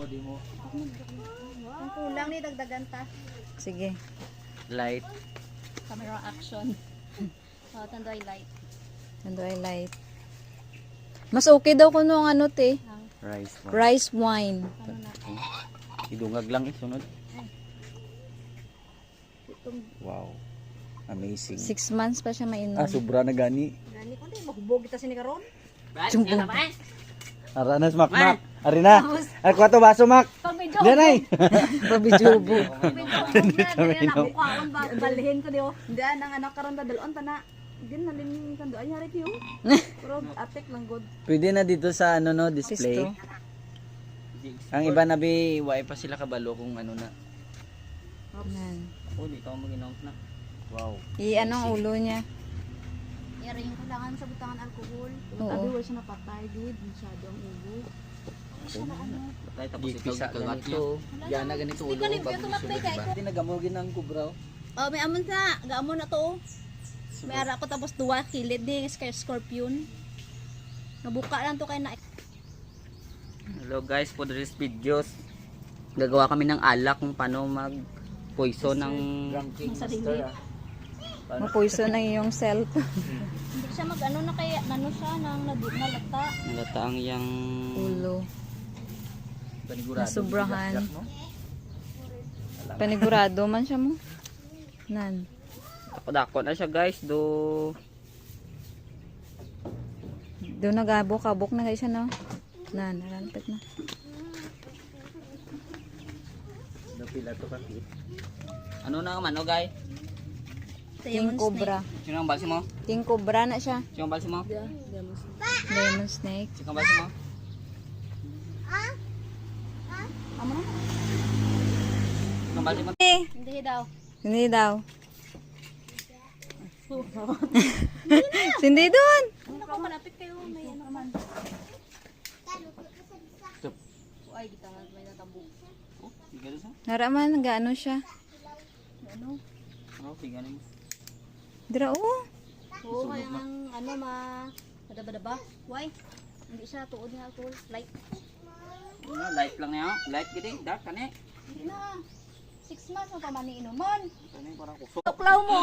Dimo. Ang kulang ni dagdagan ta. Sige. Light. Camera action. Tandoy light. Nando ay light. Mas okay daw kung nung ano te. Rice. Rice wine. Ano na? Idungag lang isunod. Wow. Amazing. 6 months pa siya mainom. Sobra na gani. Gani ko di mahubog kita sini karon. Sumbong. Aranas mak. Arina. Ay kwato baso mak. Pag-video. Ganay. Pabijubo. Balhin ko diyo. Hindi ang anak karon ta dalon ta na. Din nalin kan doan yari tiyo. Pero atek lang god. Pwede na dito sa ano no display. Pisto. Ang iba na bi why pa sila kabalo kung ano na. Yan. Oh, di ka mag-announce na. Wow. I-ano ang ulo niya. Yari yung kailangan sa butangan alcohol. Oo. Abi wa siya napatay gid masyadong ubo. Patay tapos ito ganito. Yan na ganito ulo bago sunod diba? Hindi nagamogin ang kubraw. Oh, may amon sa, gaamon na to. May ara ko tapos duwa kilid ni scorpion. Nabuka lang to kay na. Hello guys, for this videos gagawa kami ng alak kung paano mag poison ng sarili. Mapoison na iyong self. Hindi siya mag-ano na kaya nano siya nang nalata. Nalata ang yang Ulo. panigurado. Nasubrahan. Panigurado man siya mo. Nan. Dako na siya guys do. Doon nagabok-abok na guys no. Nan, narantat na. Do pila to kakit. Ano na man guys? King Cobra. Sino ang balsi mo? King Cobra na siya. Sino ang balsi mo? Lemon snake. Sino ang balsi mo? Amo na. Sino ang balsi mo? Hindi daw. Hindi daw. Hindi doon. Ano ko malapit kayo may ano man. Stop. Ay gitangan may natabo. Oh, tiga sa. Naraman, gaano siya. Ano? Oh, tiga na mo. Dira, oh. Oo, kaya ang ano madaba. Why? Hindi siya tuod ni alcohol. Light. Light lang niya. Light gidi, dark kani. Hindi na. 6 months mo pa man inuman. Kani para kusog. Tuklaw mo.